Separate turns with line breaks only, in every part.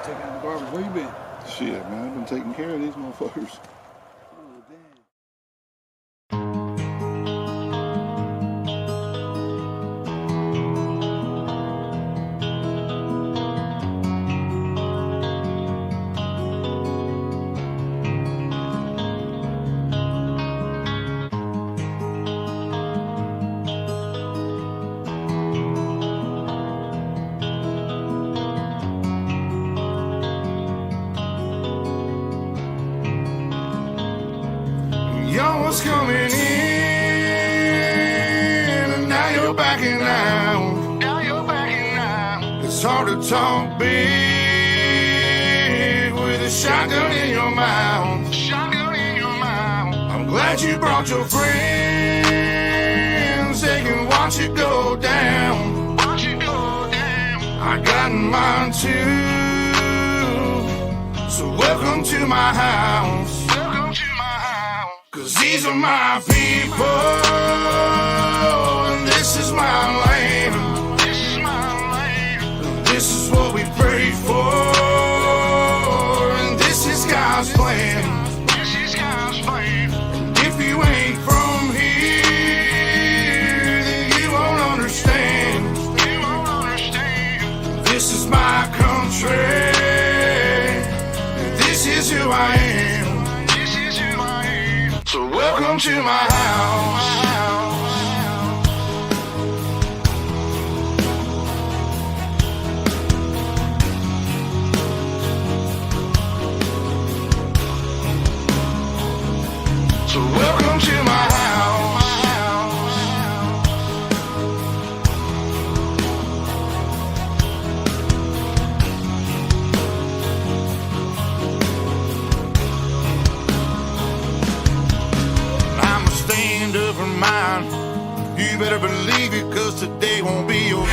Taking out the garbage. Where you been?
Shit, man, I've been taking care of these motherfuckers.
Oh, damn.
Y'all was coming in, and now you're backing out. It's hard to talk big with a shotgun in your mouth. I'm glad you brought your friends. They can watch it go down. I got mine too. So welcome to my house. Cause these are my people, and this is my land. This is what we pray for, and this is God's plan. And if you ain't from here, then you won't understand. This is my country, and this is who I am. So welcome to my house. So welcome to my house. Stand up in mind. You better believe it, cause today won't be your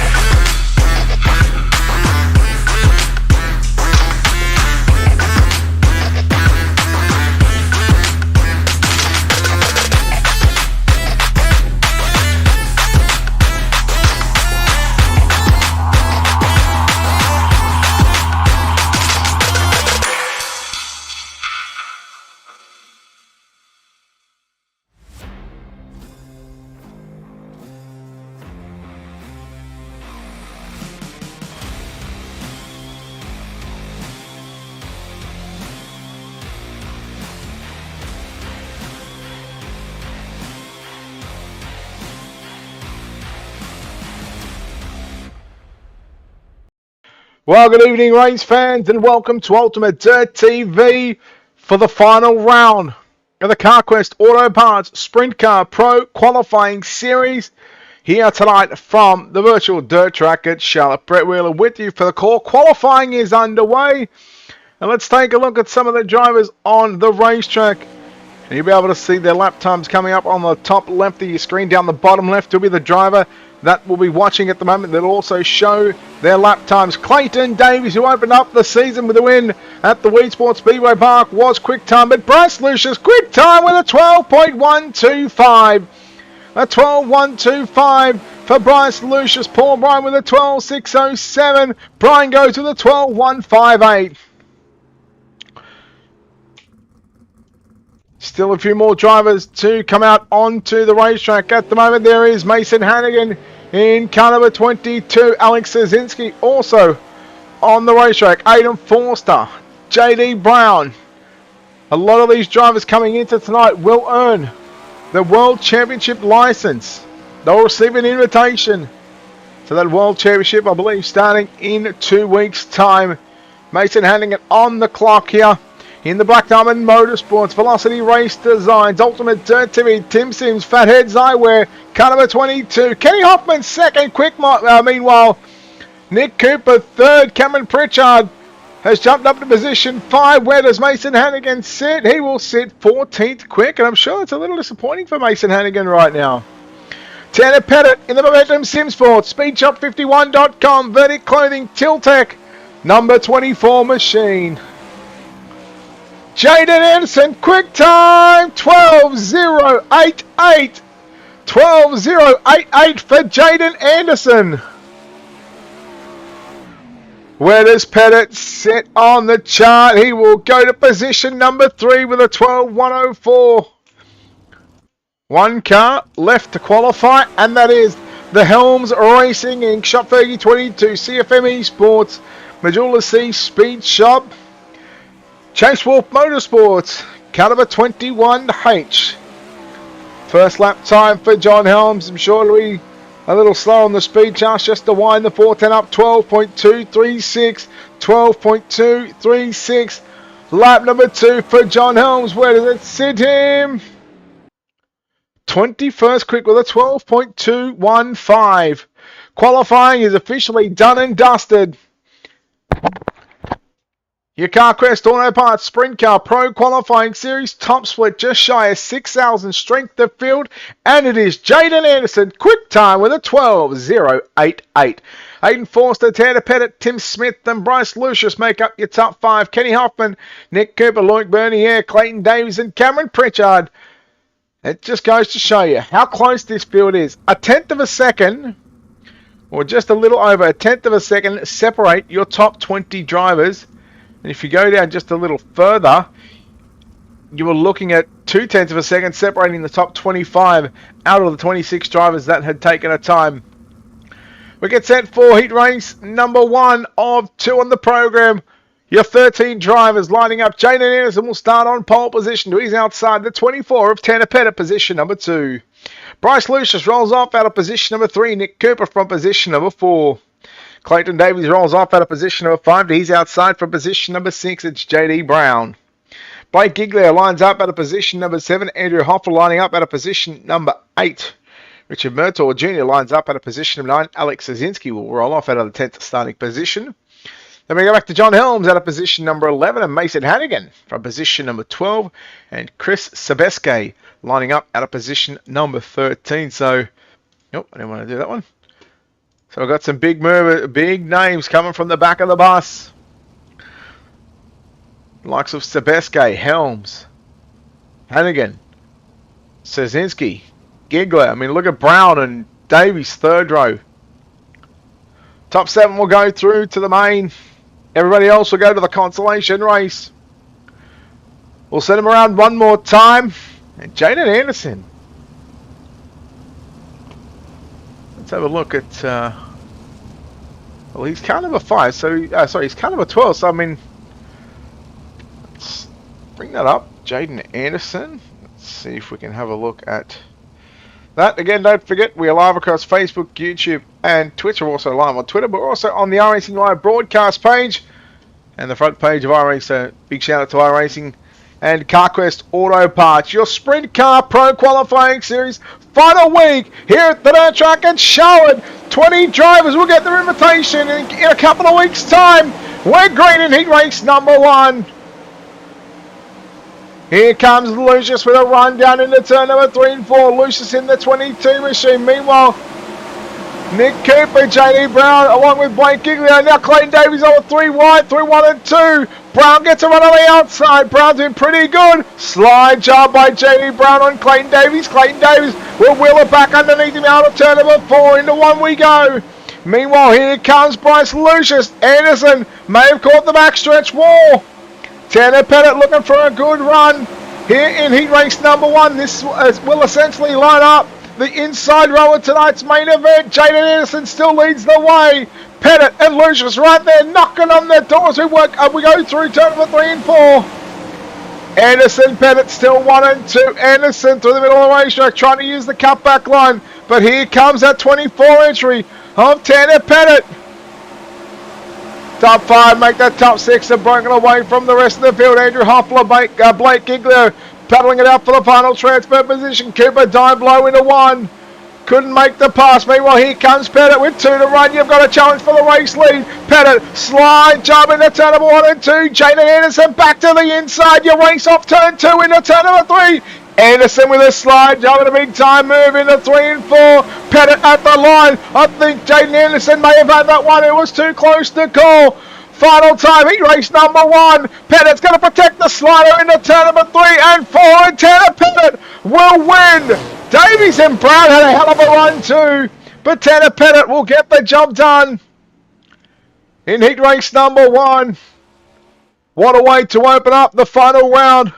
Well, good evening, race fans, and welcome to Ultimate Dirt TV for the final round of the CarQuest Auto Parts Sprintcar Pro Qualifying Series here tonight from the virtual dirt track at Charlotte. Brett Wheeler with you for the call. Qualifying is underway, and let's take a look at some of the drivers on the racetrack. And you'll be able to see their lap times coming up on the top left of your screen. Down the bottom left will be the driver that we'll be watching at the moment. They'll also show their lap times. Clayton Davies, who opened up the season with a win at the Weed Sports Speedway Park, was quick time, but Bryce Lucius quick time with a 12.125. A 12.125 for Bryce Lucius. Paul Bryan with a 12.607. Brian goes with a 12.158. Still a few more drivers to come out onto the racetrack. At the moment, there is Mason Hannigan in car number 22. Alex Szynski also on the racetrack. Aidan Forster, JD Brown. A lot of these drivers coming into tonight will earn the World Championship license. They'll receive an invitation to that World Championship, I believe, starting in 2 weeks' time. Mason Hannigan on the clock here. In the Black Diamond Motorsports, Velocity Race Designs, Ultimate Dirt TV, Tim Sims, Fatheads Eyewear, car number 22. Kenny Hoffman second, meanwhile, Nick Cooper third. Cameron Pritchard has jumped up to position 5. Where does Mason Hannigan sit? He will sit 14th quick, and I'm sure it's a little disappointing for Mason Hannigan right now. Tanner Pettit in the Momentum Sim Sports, SpeedShop51.com, Verdict Clothing, Tiltec, number 24 machine. Jaden Anderson, quick time, 12.088. 12.088 for Jaden Anderson. Where does Pettit sit on the chart? He will go to position number 3 with a 12.104. One car left to qualify, and that is the Helms Racing Inc. Shop Fergie 22, CFM Esports, Majula C Speed Shop, Chase Wolf Motorsports, caliber 21H. First lap time for John Helms. I'm sure it'll be a little slow on the speed chart just to wind the 410 up. 12.236, 12.236. Lap number 2 for John Helms. Where does it sit him? 21st quick with a 12.215. Qualifying is officially done and dusted. Your CarQuest Auto Parts Sprintcar Pro Qualifying Series top split just shy of 6,000 strength of field, and it is Jaden Anderson quick time with a 12.088. Aiden Forster, Tanner Pettit, Tim Smith and Bryce Lucius make up your top 5. Kenny Hoffman, Nick Cooper, Luke Bernier, Clayton Davies and Cameron Pritchard. It just goes to show you how close this field is. A tenth of a second, or just a little over a tenth of a second, separate your top 20 drivers. And if you go down just a little further, you were looking at 0.2 of a second separating the top 25 out of the 26 drivers that had taken a time. We get set for heat race number 1 of 2 on the program. Your 13 drivers lining up. Jaden Anderson will start on pole position. He's outside the 24 of Tanner Pettit, position number 2. Bryce Lucius rolls off out of position number 3. Nick Cooper from position number 4. Clayton Davies rolls off out of position number 5. He's outside from position number 6. It's JD Brown. Blake Giglio lines up out of position number 7. Andrew Hoffer lining up out of position number 8. Richard Murtaugh Jr. lines up out of position number 9. Alex Zazinski will roll off out of the 10th starting position. Then we go back to John Helms out of position number 11 and Mason Hannigan from position number 12. And Chris Sebeske lining up out of position number 13. So, nope, I didn't want to do that one. So we've got some big names coming from the back of the bus. The likes of Sebeske, Helms, Hannigan, Szynski, Giggler. I mean, look at Brown and Davies, third row. Top 7 will go through to the main. Everybody else will go to the consolation race. We'll send him around one more time. And Jaden Anderson. Let's have a look at... well, he's car number 5. So, sorry, he's car number 12. So, I mean... Let's bring that up. Jaden Anderson. Let's see if we can have a look at... that. Again, don't forget, we are live across Facebook, YouTube, and Twitch. We're also live on Twitter, but we're also on the iRacing Live broadcast page and the front page of iRacing. So, big shout out to iRacing and CarQuest Auto Parts. Your Sprint Car Pro Qualifying Series final week here at the dirt track at Charlotte. 20 drivers will get their invitation in a couple of weeks' time. We're green in heat race number 1. Here comes Lucius with a run down into turn number 3 and 4. Lucius in the 22 machine. Meanwhile, Nick Cooper, JD Brown, along with Blake Giglio. Now Clayton Davies over 3 wide, 3, 1 and 2. Brown gets a run on the outside. Brown's been pretty good. Slide job by JD Brown on Clayton Davies. Clayton Davies will wheel it back underneath him out of turn number 4. Into 1 we go. Meanwhile, here comes Bryce Lucius. Anderson may have caught the backstretch wall. Tanner Pettit looking for a good run here in heat race number 1. This will essentially line up the inside row of tonight's main event. Jaden Anderson still leads the way. Pettit and Lucius right there knocking on their doors. We go through turn number 3 and 4. Anderson, Pettit still 1 and 2. Anderson through the middle of the racetrack trying to use the cutback line. But here comes that 24 entry of Tanner Pettit. Top 5 make that top 6 and broken away from the rest of the field. Andrew Hoffler, Blake Giglio paddling it out for the final transfer position. Cooper dived low into 1. Couldn't make the pass. Meanwhile, here comes Pettit with 2 to run. You've got a challenge for the race lead. Pettit, slide job into turn number 1 and 2. Jaden Anderson back to the inside. You race off turn 2 into turn number 3. Anderson with a slide job and a big time move into 3 and 4. Pettit at the line. I think Jaden Anderson may have had that one. It was too close to call. Final time, heat race number 1. Pettit's going to protect the slider into turn number 3 and 4. And Tanner Pettit will win. Davies and Brown had a hell of a run too. But Tanner Pettit will get the job done. in heat race number 1. What a way to open up the final round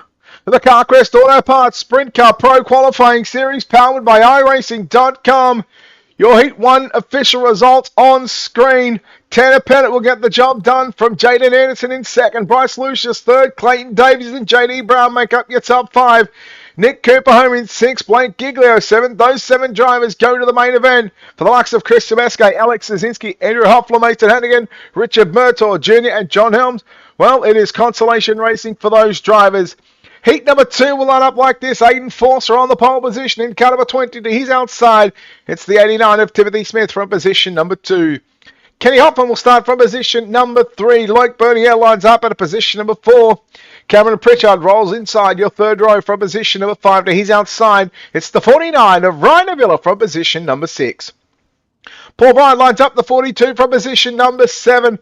of the CarQuest Auto Parts Sprint Car Pro Qualifying Series, powered by iRacing.com. Your Heat 1 official results on screen. Tanner Pettit will get the job done from Jaden Anderson in second. Bryce Lucius third. Clayton Davies and JD Brown make up your top 5. Nick Cooper home in 6th. Blake Giglio 7th. Those 7 drivers go to the main event. For the likes of Chris Semeske, Alex Zazinski, Andrew Hoffler, Mason Hannigan, Richard Murtaugh Jr. and John Helms. Well, it is consolation racing for those drivers. Heat number 2 will line up like this. Aiden Forster on the pole position in car number 20 to his outside. It's the 89 of Timothy Smith from position number 2. Kenny Hoffman will start from position number 3. Luke Bernier lines up at a position number 4. Cameron Pritchard rolls inside your third row from position number 5 to his outside. It's the 49 of Ryan Avila from position number 6. Paul Bryan lines up the 42 from position number 7.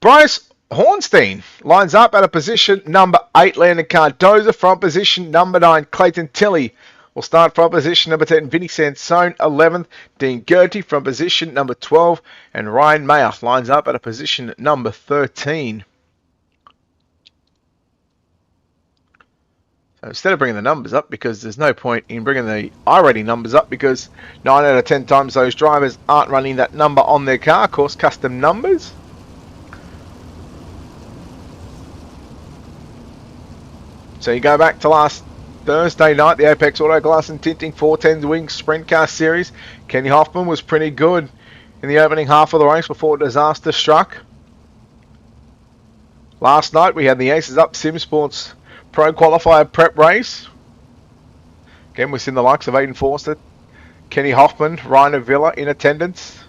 Bryce Hornstein lines up at a position number 8. Landon Cardoza from position number 9. Clayton Tilley will start from position number 10. Vinny Sansone 11th. Dean Gertie from position number 12. And Ryan Mayer lines up at a position number 13. So instead of bringing the numbers up, because there's no point in bringing the iRating numbers up, because 9 out of 10 times those drivers aren't running that number on their car. Of course, custom numbers. So you go back to last Thursday night, the Apex Auto Glass and Tinting 410 Wings Sprint Car Series. Kenny Hoffman was pretty good in the opening half of the race before disaster struck. Last night we had the Aces Up Sim Sports Pro Qualifier Prep Race. Again, we've seen the likes of Aiden Forster, Kenny Hoffman, Ryan Avila in attendance.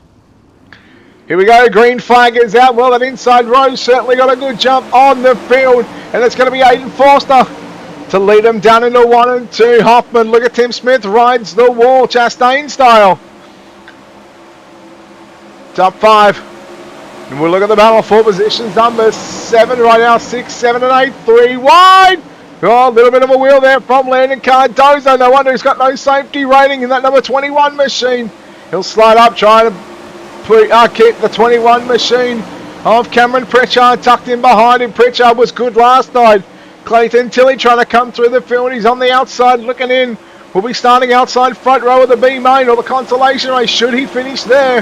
Here we go, green flag is out. Well, that inside row certainly got a good jump on the field. And it's going to be Aiden Forster to lead them down into 1 and 2. Hoffman, look at Tim Smith, rides the wall, Chastain style. Top 5. And we'll look at the battle for positions. Number 7 right now, 6, 7 and 8, 3 wide. Oh, a little bit of a wheel there from Landon Cardozo. No wonder he's got no safety rating in that number 21 machine. He'll slide up, trying to keep the 21 machine of Cameron Pritchard tucked in behind him. Pritchard was good last night. Clayton Tilley trying to come through the field. He's on the outside looking in. Will be starting outside front row of the B main or the consolation race. Should he finish there?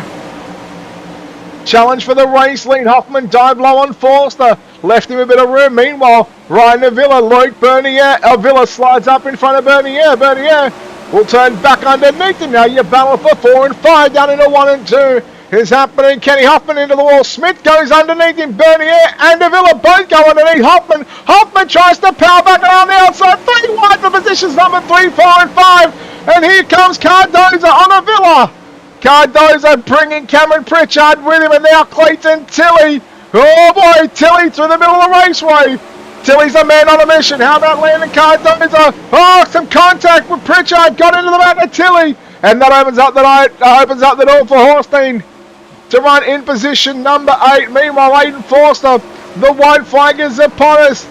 Challenge for the race lead. Hoffman dived low on Forster. Left him a bit of room. Meanwhile, Ryan Avila, Luke Bernier. Avila slides up in front of Bernier. Bernier will turn back underneath him. Now you battle for 4 and 5 down into 1 and 2. Is happening. Kenny Hoffman into the wall. Smith goes underneath him. Bernier and Avila both go underneath Hoffman. Hoffman tries to power back around the outside. 3 wide for positions number 3, 4 and 5. And here comes Cardoza on Avila. Cardoza bringing Cameron Pritchard with him. And now Clayton Tilley. Oh boy, Tilley through the middle of the raceway. Tilley's a man on a mission. How about Landon Cardoza? Oh, some contact with Pritchard. Got into the back of Tilley. And that opens up the door for Horstein to run in position number 8. Meanwhile, Aiden Forster, the white flag is upon us.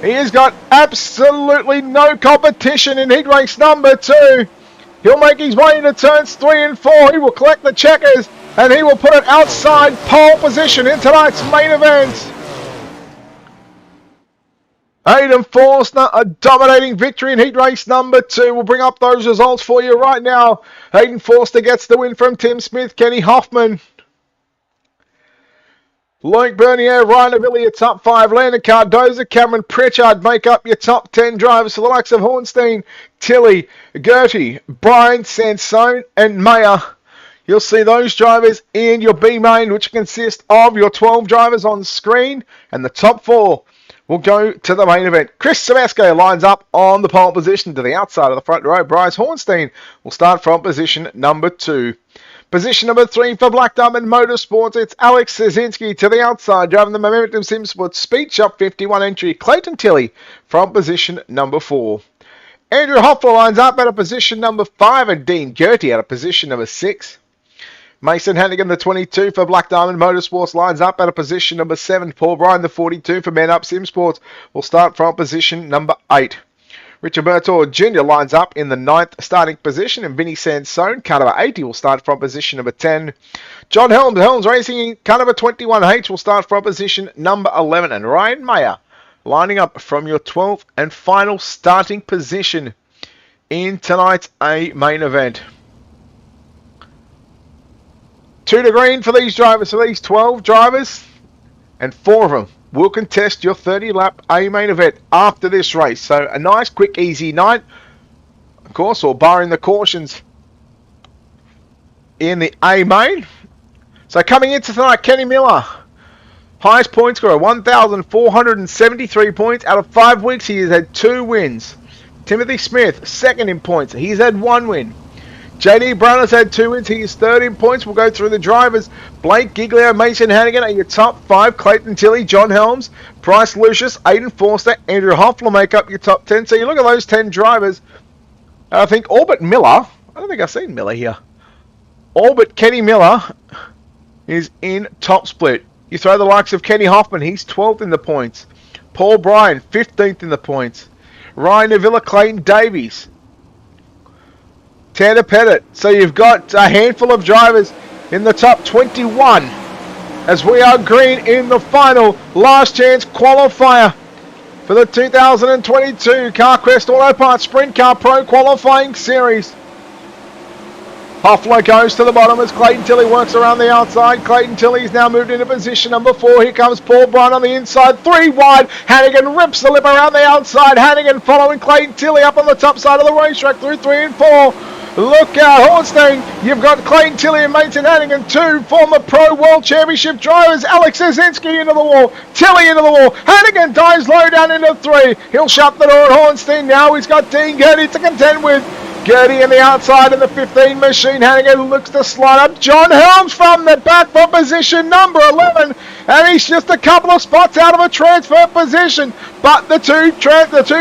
He has got absolutely no competition in heat race number 2. He'll make his way into turns 3 and 4. He will collect the checkers and he will put it outside pole position in tonight's main event. Aiden Forster, a dominating victory in heat race number 2. We'll bring up those results for you right now. Aiden Forster gets the win from Tim Smith, Kenny Hoffman. Luke Bernier, Ryan Avila, your top 5. Landon Cardoza, Cameron Pritchard make up your top 10 drivers. So the likes of Hornstein, Tilley, Gertie, Brian, Sansone and Mayer. You'll see those drivers in your B main, which consist of your 12 drivers on screen. And the top 4 will go to the main event. Chris Semeske lines up on the pole position to the outside of the front row. Bryce Hornstein will start from position number 2. Position number 3 for Black Diamond Motorsports. It's Alex Zazinski to the outside, driving the Momentum Sim Sports Speed Shop 51 entry. Clayton Tilley from position number 4. Andrew Hoffler lines up at a position number 5 and Dean Gertie at a position number 6. Mason Hannigan, the 22 for Black Diamond Motorsports, lines up at a position number 7. Paul Bryan, the 42 for Man Up Sim Sports, will start from position number 8. Richard Bertor Jr. lines up in the 9th starting position, and Vinny Sansone, car number 80, will start from position number 10. John Helms racing in car number 21H, will start from position number 11. And Ryan Mayer lining up from your 12th and final starting position in tonight's A main event. 2 to green for these drivers, for these 12 drivers, and 4 of them will contest your 30-lap A main event after this race. So a nice, quick, easy night. Of course, all barring the cautions in the A main. So coming into tonight, Kenny Miller, highest point scorer, 1,473 points. Out of 5 weeks, he has had 2 wins. Timothy Smith, second in points. He's had 1 win. JD Brown has had 2 wins. He is third in points. We'll go through the drivers. Blake Giglio, Mason Hannigan are your top 5. Clayton Tilley, John Helms, Bryce Lucius, Aidan Forster, Andrew Hoffler make up your top 10. So you look at those 10 drivers. I think all but Miller. I don't think I've seen Miller here. All but Kenny Miller is in top split. You throw the likes of Kenny Hoffman. He's 12th in the points. Paul Bryan, 15th in the points. Ryan Avila, Clayton Davies, Tanner Pettit. So you've got a handful of drivers in the top 21 as we are green in the final last chance qualifier for the 2022 CarQuest Auto Parts Sprint Car Pro Qualifying Series. Hoffler goes to the bottom as Clayton Tilley works around the outside. Clayton Tilley's now moved into position number 4. Here comes Paul Bryan on the inside. 3 wide. Hannigan rips the lip around the outside. Hannigan following Clayton Tilley up on the top side of the racetrack through 3 and 4. Look out, Hornstein. You've got Clayton Tilley and Mason Hannigan, 2 former Pro World Championship drivers. Alex Zazinski into the wall. Tilley into the wall. Hannigan dives low down into 3. He'll shut the door at Hornstein now. He's got Dean Gertie to contend with. Gertie in the outside in the 15 machine. Hannigan looks to slide up. John Helms from the back for position number 11. And he's just a couple of spots out of a transfer position. But the two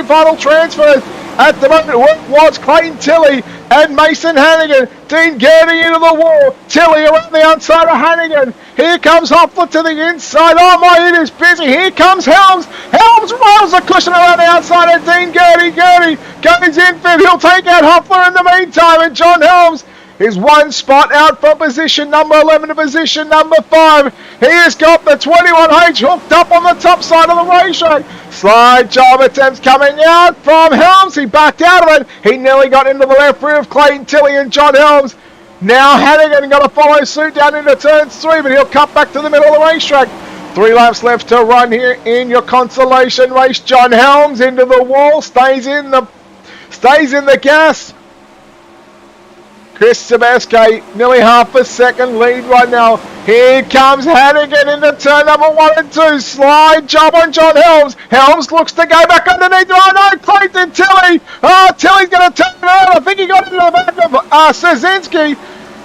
final transfers at the moment was Clayton Tilley and Mason Hannigan. Dean Gertie into the wall. Tilley around the outside of Hannigan. Here comes Hoffler to the inside. Oh my, it is busy. Here comes Helms. Helms rails the cushion around the outside of Dean Gertie. Gertie goes in fifth. He'll take out Hoffler in the meantime. And John Helms is 1 spot out from position number 11 to position number 5. He has got the 21H hooked up on the top side of the racetrack. Slide job attempts coming out from Helms. He backed out of it. He nearly got into the left rear of Clayton Tilley and John Helms. Now Hannigan got to follow suit down into turns 3, but he'll cut back to the middle of the racetrack. 3 laps left to run here in your consolation race. John Helms into the wall, stays in the gas. Chris Sebastian, nearly half a second lead right now. Here comes Hannigan into turn number 1 and 2. Slide job on John Helms. Helms looks to go back underneath. Oh no, Clayton Tilley. Oh, Tilley's going to turn around. I think he got into the back of Sazinski.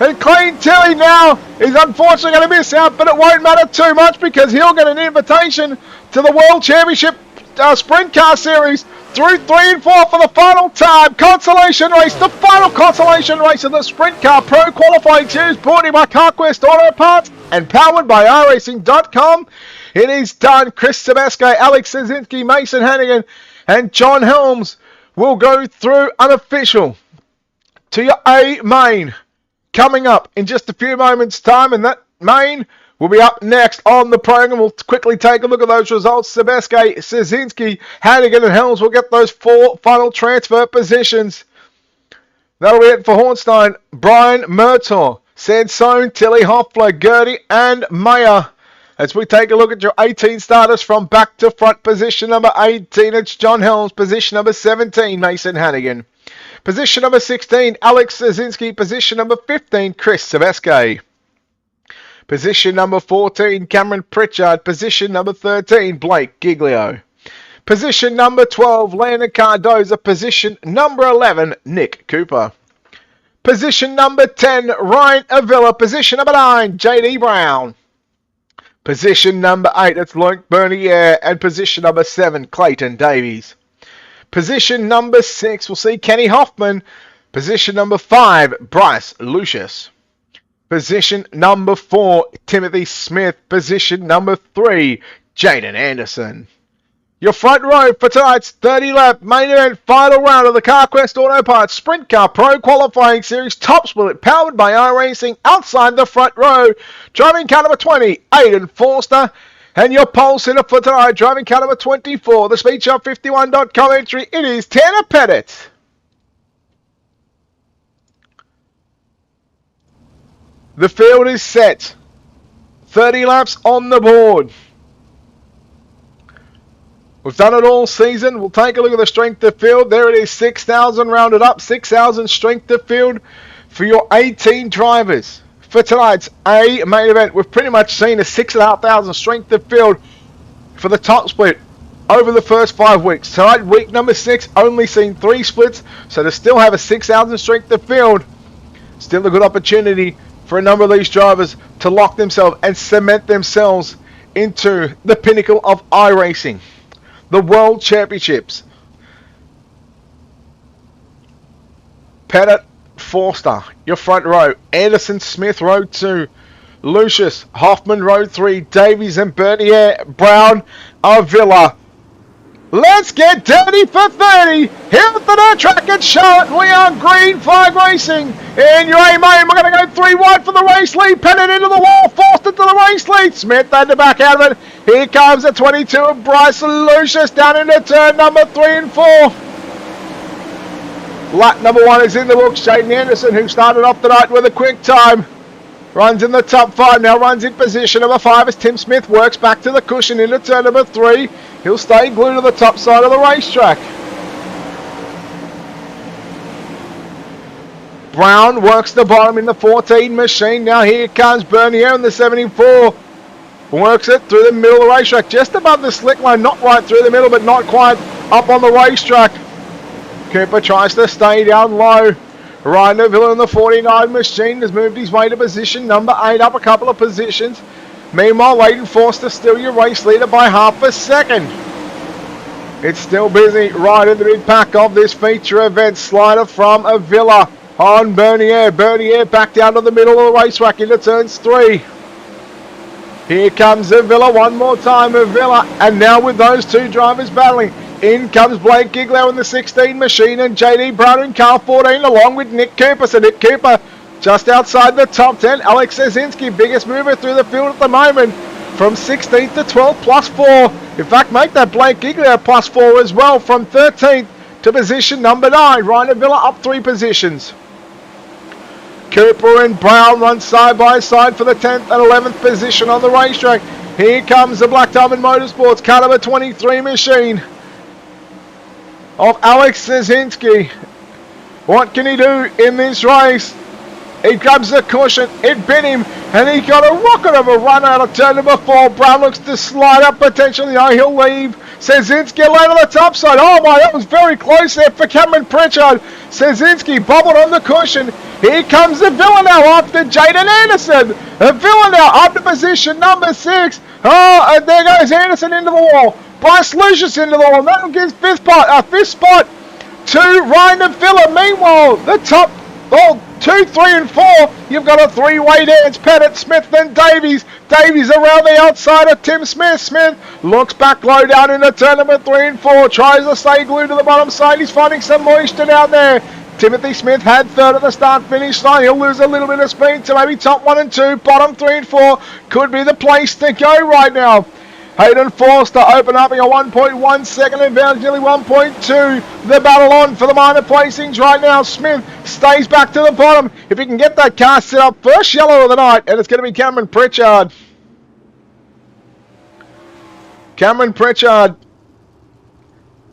And Clayton Tilley now is unfortunately going to miss out, but it won't matter too much because he'll get an invitation to the World Championship Sprint Car Series through 3 and 4 for the final time. Consolation race, the final consolation race of the Sprint Car Pro Qualifying Series, brought to you by CarQuest Auto Parts and powered by iRacing.com. It is done. Chris Sebastian, Alex Zazinski, Mason Hannigan, and John Helms will go through unofficial to your A main coming up in just a few moments' time, and that main will be up next on the program. We'll quickly take a look at those results. Sebastian, Sazinski, Hannigan, and Helms will get those 4 final transfer positions. That'll be it for Hornstein, Brian Murtaugh, Sansone, Tilley, Hoffler, Gertie, and Mayer. As we take a look at your 18 starters from back to front, position number 18, it's John Helms. Position number 17, Mason Hannigan. Position number 16, Alex Zazinski. Position number 15, Chris Sebastian. Position number 14, Cameron Pritchard. Position number 13, Blake Giglio. Position number 12, Landon Cardoza. Position number 11, Nick Cooper. Position number 10, Ryan Avila. Position number 9, JD Brown. Position number 8, it's Luke Bernier. And position number 7, Clayton Davies. Position number 6, we'll see Kenny Hoffman. Position number 5, Bryce Lucius. Position number 4, Timothy Smith. Position number 3, Jaden Anderson. Your front row for tonight's 30 lap main event final round of the CarQuest Auto Parts Sprint Car Pro Qualifying Series Top Split powered by iRacing. Outside the front row, driving car number 20, Aidan Forster. And your pole sitter for tonight, driving car number 24, the SpeedShop51.com entry, it is Tanner Pettit. The field is set. 30 laps on the board. We've done it all season. We'll take a look at the strength of field. There it is, 6,000 rounded up. 6,000 strength of field for your 18 drivers. For tonight's A main event, we've pretty much seen a 6,500 strength of field for the top split over the first 5 weeks. Tonight, week number 6, only seen 3 splits. So to still have a 6,000 strength of field, still a good opportunity for a number of these drivers to lock themselves and cement themselves into the pinnacle of iRacing. The World Championships. Pettit, Forster, your front row. Anderson, Smith, row 2. Lucius, Hoffman, row 3. Davies and Bernier, Brown, Avila. Let's get dirty for 30. Here at the dirt track at Charlotte, we are green flag racing. In your A main, we're going to go 3 wide for the race lead. Pettit into the wall, forced into the race lead. Smith had to back out of it. Here comes the 22 of Bryson Lucius down into turn number 3 and 4. Lap number 1 is in the books. Jaden Anderson, who started off the night with a quick time, runs in the top 5, now runs in position number 5 as Tim Smith works back to the cushion into turn number 3. He'll stay glued to the top side of the racetrack. Brown works the bottom in the 14 machine. Now here comes Bernier in the 74. Works it through the middle of the racetrack, just above the slick line, not right through the middle, but not quite up on the racetrack. Cooper tries to stay down low. Ryan Neville in the 49 machine has moved his way to position number 8, up a couple of positions. Meanwhile, Aidan Forster still your race leader by half a second. It's still busy right in the mid-pack of this feature event. Slider from Avila on Bernier. Bernier back down to the middle of the racetrack into turns 3. Here comes Avila one more time. Avila, and now with those 2 drivers battling, in comes Blake Giglow in the 16 machine and JD Brown in car 14 along with Nick Cooper. So Nick Cooper just outside the top 10. Alex Zezinski, biggest mover through the field at the moment, from 16th to 12th plus 4. In fact, make that Blake Giglow plus 4 as well from 13th to position number 9. Ryan Avila up 3 positions. Cooper and Brown run side by side for the 10th and 11th position on the racetrack. Here comes the Black Diamond Motorsports car number 23 machine of Alex Zezinski. What can he do in this race? He grabs the cushion, it bit him, and he got a rocket of a run out of turn number 4. Brown looks to slide up potentially. No, he'll leave. Zezinski late on the top side. Oh my, that was very close there for Cameron Pritchard. Zezinski bobbled on the cushion. Here comes the villain now after Jaden Anderson. The villain now up to position number 6. Oh, and there goes Anderson into the wall. Bryce Lucius into the wall. That'll give fifth spot to Ryan and Phillip. Meanwhile, the top 2, 3 and 4, you've got a 3-way dance. Pettit, Smith and Davies. Davies around the outside of Tim Smith. Smith looks back low down into turn number 3 and 4. Tries to stay glued to the bottom side. He's finding some moisture down there. Timothy Smith had 3rd at the start-finish line. He'll lose a little bit of speed to maybe top 1 and 2. Bottom 3 and 4 could be the place to go right now. Hayden Forster open up in a 1.1 second advantage, nearly 1.2. The battle on for the minor placings right now. Smith stays back to the bottom. If he can get that car set up, first yellow of the night, and it's going to be Cameron Pritchard. Cameron Pritchard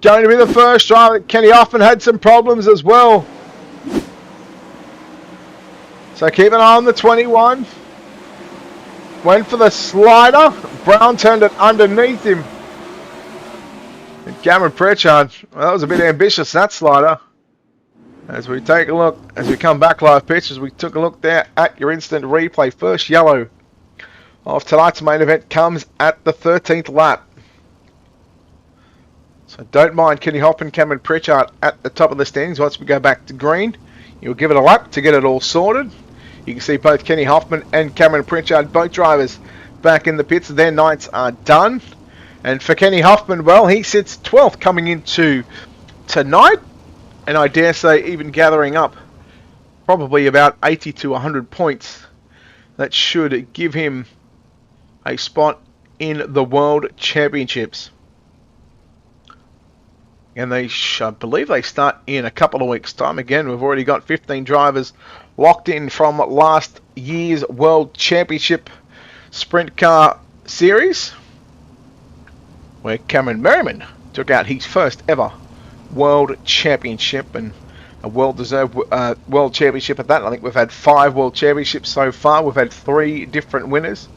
going to be the first driver. Kenny Hoffman had some problems as well. So keep an eye on the 21. Went for the slider. Brown turned it underneath him. And Cameron Pritchard, well, that was a bit ambitious, that slider. As we take a look, as we come back live pictures, we took a look there at your instant replay. First yellow of tonight's main event comes at the 13th lap. So don't mind Kenny Hoffman, Cameron Pritchard at the top of the standings. Once we go back to green, you'll give it a lap to get it all sorted. You can see both Kenny Hoffman and Cameron Pritchard, both drivers, back in the pits. Their nights are done. And for Kenny Hoffman, well, he sits 12th coming into tonight. And I dare say even gathering up probably about 80 to 100 points. That should give him a spot in the World Championships. And I believe they start in a couple of weeks' time. Again, we've already got 15 drivers locked in from last year's World Championship Sprint Car Series, where Cameron Merriman took out his first ever World Championship, and a well-deserved World Championship at that. I think we've had 5 World Championships so far. We've had 3 different winners.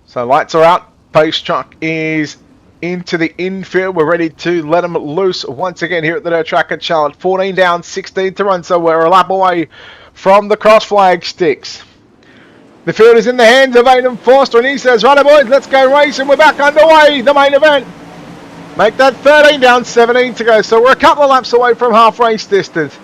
So lights are out. Pace truck is into the infield. We're ready to let them loose once again here at the dirt track at Charlotte. 14 down, 16 to run, so we're a lap away from the cross flag sticks. The field is in the hands of Aidan Forster, and he says, "Righto boys, let's go racing. We're back underway, the main event." Make that 13 down, 17 to go, so we're a couple of laps away from half race distance.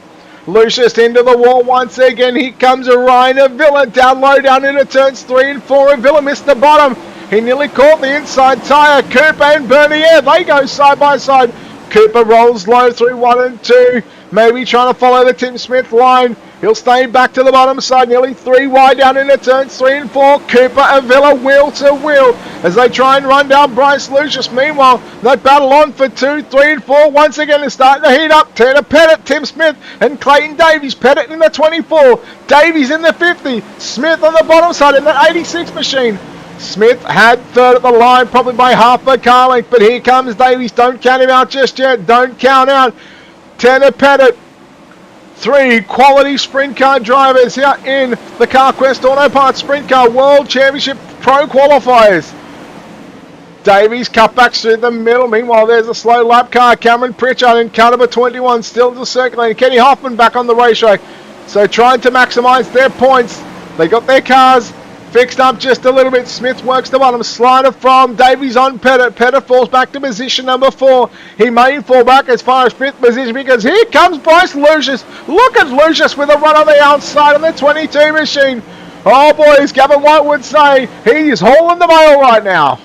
Lucius into the wall once again. Here comes Ryan Avila down low, down into turns 3 and 4. Avila missed the bottom. He nearly caught the inside tyre. Cooper and Bernier, they go side by side. Cooper rolls low through 1 and 2. Maybe trying to follow the Tim Smith line. He'll stay back to the bottom side, nearly 3 wide down into turns 3 and 4. Cooper, Avila, wheel to wheel as they try and run down Bryce Lucius. Meanwhile, they battle on for 2, 3 and 4. Once again, they're starting to heat up. Tanner Pettit, Tim Smith and Clayton Davies. Pettit in the 24. Davies in the 50. Smith on the bottom side in that 86 machine. Smith had third at the line, probably by half a car length, but here comes Davies. Don't count him out just yet. Don't count out Tanner Pettit. 3 quality sprint car drivers here in the CarQuest Auto Parts Sprint Car World Championship Pro Qualifiers. Davies cut back through the middle. Meanwhile, there's a slow lap car. Cameron Pritchard in car number 21 still to circulating. Kenny Hoffman back on the racetrack. So trying to maximise their points. They got their cars fixed up just a little bit. Smith works the bottom. Slider from Davies on Pettit. Pettit falls back to position number 4. He may fall back as far as 5th position because here comes Bryce Lucius. Look at Lucius with a run on the outside on the 22 machine. Oh boys, Gavin White would say he's hauling the mail right now.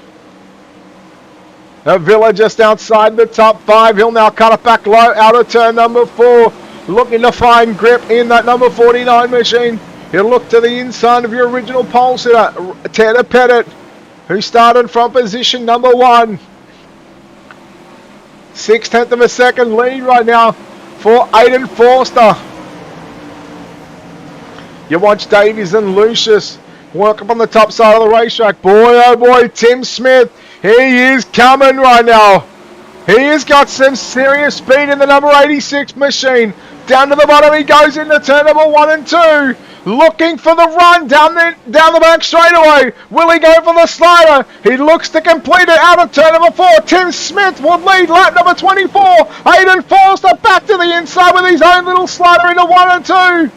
Avila just outside the top 5. He'll now cut it back low out of turn number 4. Looking to find grip in that number 49 machine. He'll look to the inside of your original pole sitter, Tanner Pettit, who started from position number 1. 6/10 of a second lead right now for Aidan Forster. You watch Davies and Lucius work up on the top side of the racetrack. Boy, oh boy, Tim Smith, he is coming right now. He has got some serious speed in the number 86 machine. Down to the bottom he goes into turn number 1 and 2. Looking for the run down the back straightaway. Will he go for the slider? He looks to complete it out of turn number 4. Tim Smith will lead lap number 24. Aidan Forster back to the inside with his own little slider into 1 and 2.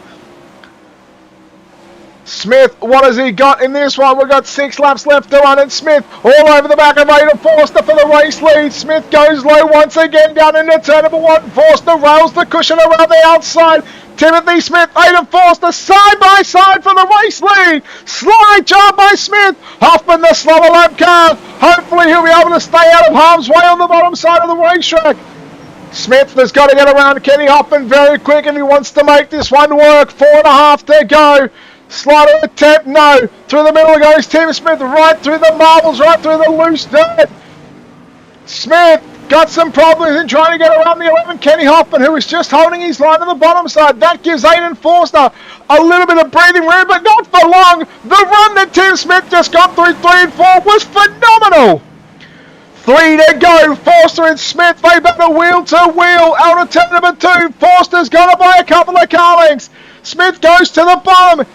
Smith, what has he got in this one? We've got 6 laps left to run, and Smith all over the back of Aidan Forster for the race lead. Smith goes low once again down into turn number 1. Forster rails the cushion around the outside. Timothy Smith, Aidan Forster, side by side for the race lead. Slide job by Smith. Hoffman, the slower lap car. Hopefully he'll be able to stay out of harm's way on the bottom side of the racetrack. Smith has got to get around Kenny Hoffman very quick if he wants to make this one work. 4.5 to go. Slider attempt, no. Through the middle goes Tim Smith, right through the marbles, right through the loose dirt. Smith got some problems in trying to get around the 11, Kenny Hoffman, who is just holding his line on the bottom side. That gives Aidan Forster a little bit of breathing room, but not for long. The run that Tim Smith just got through 3 and 4 was phenomenal. 3 to go. Forster and Smith, they battle wheel to wheel. Out of turn number 2. Forster's got it by a couple of car lengths. Smith goes to the bottom.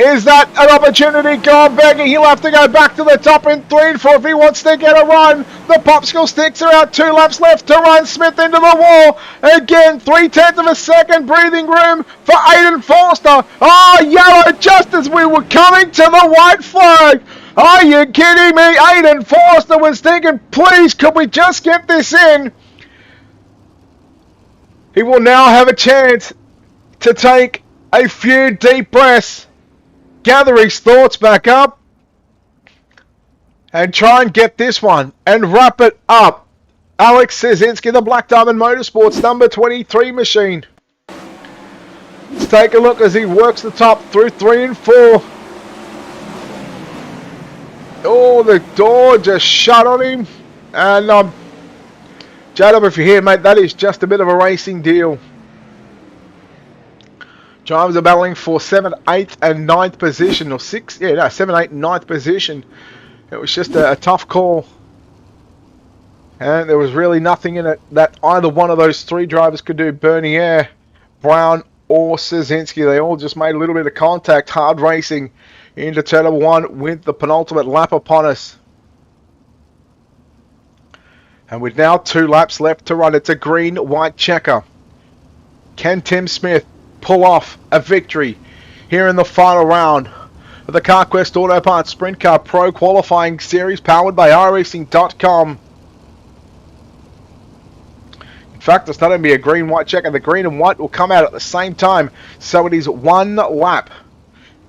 Is that an opportunity gone begging? He'll have to go back to the top in 3 and 4 if he wants to get a run. The popsicle sticks are out. 2 laps left to run. Smith into the wall. Again, 3/10 of a second breathing room for Aidan Forster. Oh, yellow just as we were coming to the white flag. Are you kidding me? Aidan Forster was thinking, please, could we just get this in? He will now have a chance to take a few deep breaths, gather his thoughts back up, and try and get this one and wrap it up. Alex Szynski, the Black Diamond Motorsports number 23 machine. Let's take a look as he works the top through 3 and 4. Oh, the door just shut on him. And, J-Dub, if you're here, mate, that is just a bit of a racing deal. Drivers are battling for 7th, 8th and 9th position. Or 6th, 7th, 8th and 9th position. It was just a tough call. And there was really nothing in it that either one of those 3 drivers could do. Bernier, Brown or Szynski. They all just made a little bit of contact. Hard racing into turn number 1 with the penultimate lap upon us. And with now 2 laps left to run, it's a green-white checker. Can Tim Smith pull off a victory here in the final round of the CarQuest Auto Parts Sprint Car Pro Qualifying Series powered by iRacing.com? In fact, it's not going to be a green-white checker. The green and white will come out at the same time. So it is 1 lap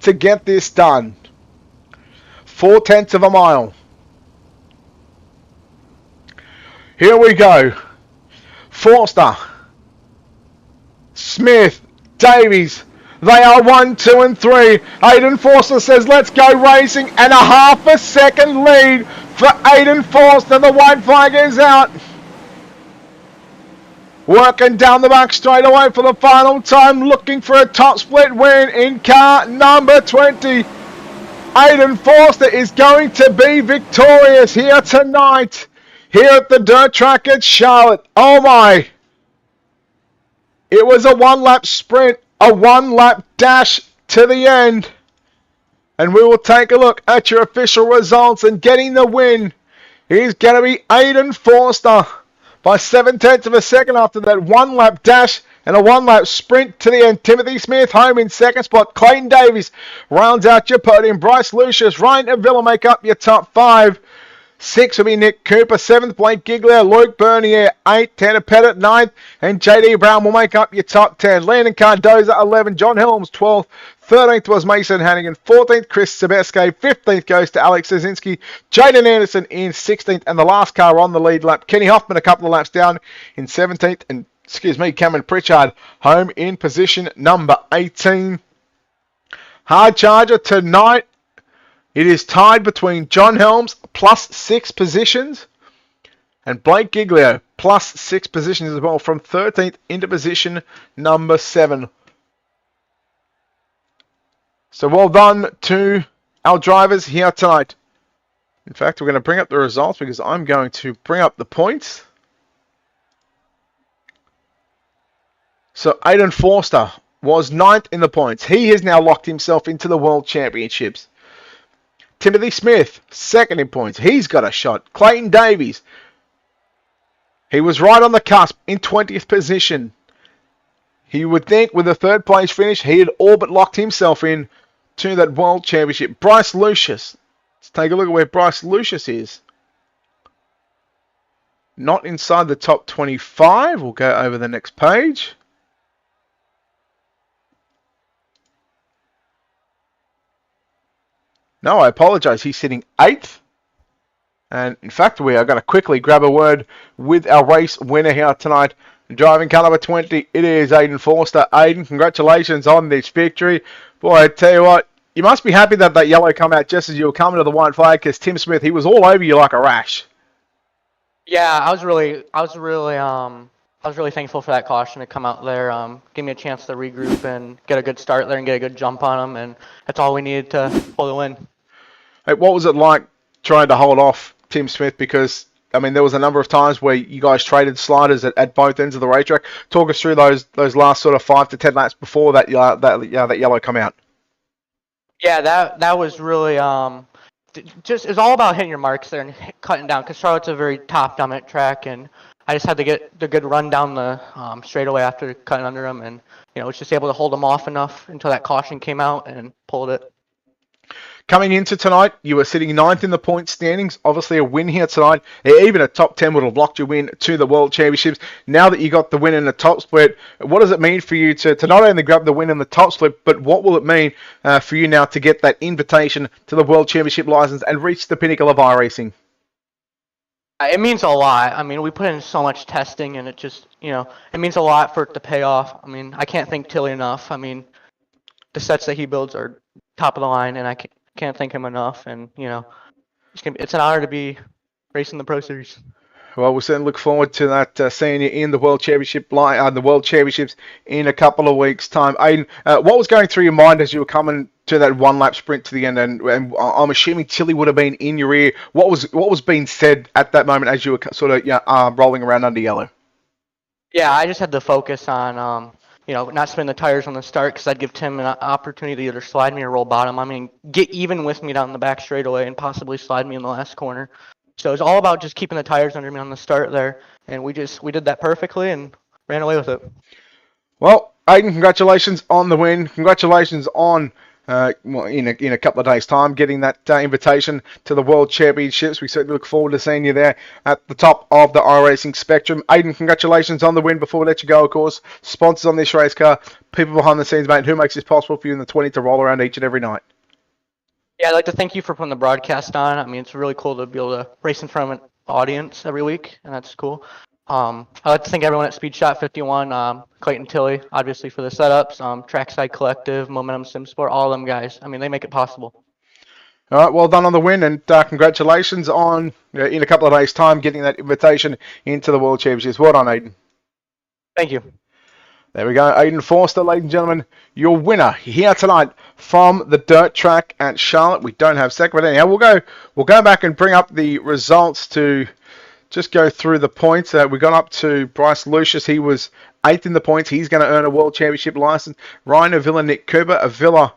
to get this done. 0.4 of a mile. Here we go. Forster, Smith, Davies. They are 1, 2 and 3. Aidan Forster says, let's go racing. And a half a second lead for Aidan Forster. The white flag is out. Working down the back straight away for the final time, looking for a top split win in car number 20. Aidan Forster is going to be victorious here tonight, here at the dirt track at Charlotte. Oh my! It was a 1-lap sprint, a 1-lap dash to the end. And we will take a look at your official results, and getting the win is going to be Aidan Forster by 0.7 of a second after that 1-lap dash and a 1-lap sprint to the end. Timothy Smith home in second spot. Clayton Davies rounds out your podium. Bryce Lucius, Ryan Avila make up your top 5. 6 will be Nick Cooper. 7th, Blake Giglio. Luke Bernier, 8th. Tanner Pettit, 9th. And JD Brown will make up your top 10. Landon Cardoza, 11th. John Helms, 12th. 13th was Mason Hannigan. 14th, Chris Sebeske. 15th goes to Alex Szynski. Jaden Anderson in 16th. And the last car on the lead lap, Kenny Hoffman, a couple of laps down in 17th. And, Cameron Pritchard home in position number 18. Hard charger tonight. It is tied between John Helms plus 6 positions and Blake Giglio plus 6 positions as well, from 13th into position number 7. So well done to our drivers here tonight. In fact, we're going to bring up the results because I'm going to bring up the points. So Aidan Forster was 9th in the points. He has now locked himself into the World Championships. Timothy Smith, 2nd in points. He's got a shot. Clayton Davies, he was right on the cusp in 20th position. He would think with a 3rd place finish, he had all but locked himself in to that World Championship. Bryce Lucius. Let's take a look at where Bryce Lucius is. Not inside the top 25. We'll go over the next page. No, I apologize. He's sitting 8th. And in fact, we are going to quickly grab a word with our race winner here tonight. Driving car number 20, it is Aidan Forster. Aidan, congratulations on this victory. Boy, I tell you what, you must be happy that yellow come out just as you were coming to the white flag, because Tim Smith, he was all over you like a rash.
Yeah, I was really thankful for that caution to come out there, give me a chance to regroup and get a good start there and get a good jump on them, and that's all we needed to pull the win.
Hey, what was it like trying to hold off Tim Smith? Because, I mean, there was a number of times where you guys traded sliders at both ends of the racetrack. Talk us through those last sort of 5 to 10 laps before that yellow come out.
Yeah, that was really just, it was all about hitting your marks there and cutting down, because Charlotte's a very top dominant track, and I just had to get the good run down the straightaway after cutting under them, and was just able to hold them off enough until that caution came out and pulled it.
Coming into tonight, you were sitting ninth in the point standings. Obviously, a win here tonight. Even a top 10 would have locked you in to the World Championships. Now that you got the win in the top split, what does it mean for you to not only grab the win in the top split, but what will it mean for you now to get that invitation to the World Championship license and reach the pinnacle of iRacing?
It means a lot. I mean, we put in so much testing, and it just, it means a lot for it to pay off. I mean, I can't thank Tilly enough. I mean, the sets that he builds are top of the line, and I can't thank him enough. And it's an honor to be racing the Pro Series.
Well, we'll certainly look forward to that, seeing you in the World Championship the World Championships in a couple of weeks' time. Aiden, what was going through your mind as you were coming to that one-lap sprint to the end? And I'm assuming Tilly would have been in your ear. What was being said at that moment as you were sort of rolling around under yellow?
Yeah, I just had to focus on not spin the tires on the start, because I'd give Tim an opportunity to either slide me or roll bottom. I mean, get even with me down the back straightaway and possibly slide me in the last corner. So it's all about just keeping the tires under me on the start there, and we did that perfectly and ran away with it.
Well, Aiden, congratulations on the win. Congratulations on in a couple of days' time getting that invitation to the World Championships. We certainly look forward to seeing you there at the top of the iRacing spectrum. Aiden, congratulations on the win. Before we let you go, of course, sponsors on this race car, people behind the scenes, mate, who makes this possible for you in the 20 to roll around each and every night.
Yeah, I'd like to thank you for putting the broadcast on. I mean, it's really cool to be able to race in front of an audience every week, and that's cool. I'd like to thank everyone at Speed Shot 51, Clayton Tilley, obviously, for the setups, Trackside Collective, Momentum Sim Sport, all of them guys. I mean, they make it possible.
All right, well done on the win, and congratulations on, in a couple of days' time, getting that invitation into the World Championships. Well done, Aiden.
Thank you.
There we go, Aiden Forster, ladies and gentlemen, your winner here tonight from the dirt track at Charlotte. We don't have second, but anyhow, we'll go back and bring up the results to just go through the points. We got up to Bryce Lucius. He was 8th in the points. He's going to earn a World Championship license. Ryan Avila, Nick Cooper. Avila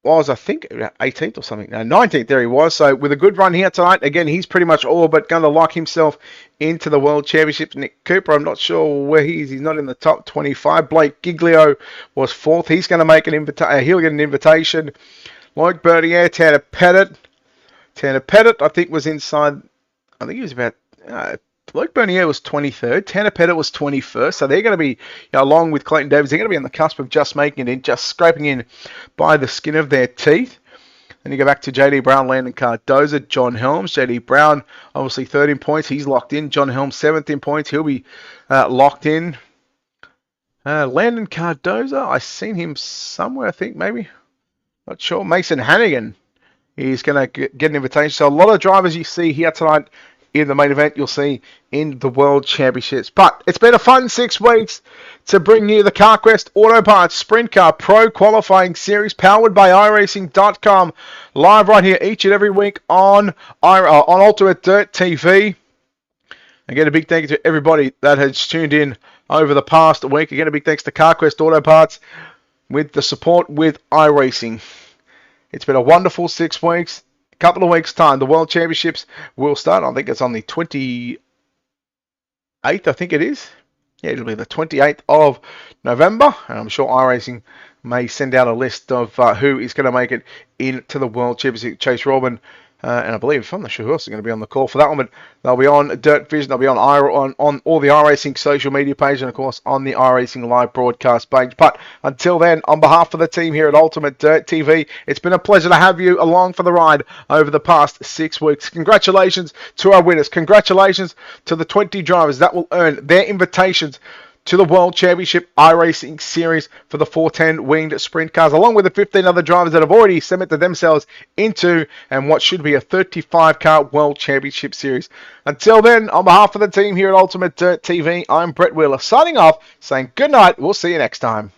was, I think, 18th or something. No, 19th, there he was. So with a good run here tonight, again, he's pretty much all but going to lock himself into the World Championships. Nick Cooper, I'm not sure where he is. He's not in the top 25. Blake Giglio was 4th. He's going to make an invitation. He'll get an invitation. Lloyd Bertier, Tanner Pettit. Tanner Pettit, I think, was inside. I think he was about. Luke Bernier was 23rd. Tanner Pettit was 21st. So they're going to be, along with Clayton Davis, they're going to be on the cusp of just making it in, just scraping in by the skin of their teeth. Then you go back to JD Brown, Landon Cardoza, John Helms. JD Brown, obviously 3rd in points. He's locked in. John Helms, 7th in points. He'll be locked in. Landon Cardoza, I've seen him somewhere, I think, maybe. Not sure. Mason Hannigan. He's going to get an invitation. So a lot of drivers you see here tonight in the main event, you'll see in the World Championships. But it's been a fun 6 weeks to bring you the CarQuest Auto Parts Sprint Car Pro Qualifying Series powered by iRacing.com. Live right here each and every week on Ultimate Dirt TV. Again, a big thank you to everybody that has tuned in over the past week. Again, a big thanks to CarQuest Auto Parts with the support with iRacing. It's been a wonderful 6 weeks. A couple of weeks' time, the World Championships will start. I think it's on the 28th, I think it is. Yeah, it'll be the 28th of November. And I'm sure iRacing may send out a list of who is going to make it into the World Championship. Chase Robin, and I believe, I'm not sure who else is going to be on the call for that one, but they'll be on Dirt Vision, they'll be on all the iRacing social media page, and of course on the iRacing live broadcast page. But until then, on behalf of the team here at Ultimate Dirt TV, it's been a pleasure to have you along for the ride over the past 6 weeks. Congratulations to our winners. Congratulations to the 20 drivers that will earn their invitations to the World Championship iRacing Series for the 410 winged sprint cars, along with the 15 other drivers that have already cemented themselves into and what should be a 35-car World Championship Series. Until then, on behalf of the team here at Ultimate Dirt TV, I'm Brett Wheeler signing off, saying good night. We'll see you next time.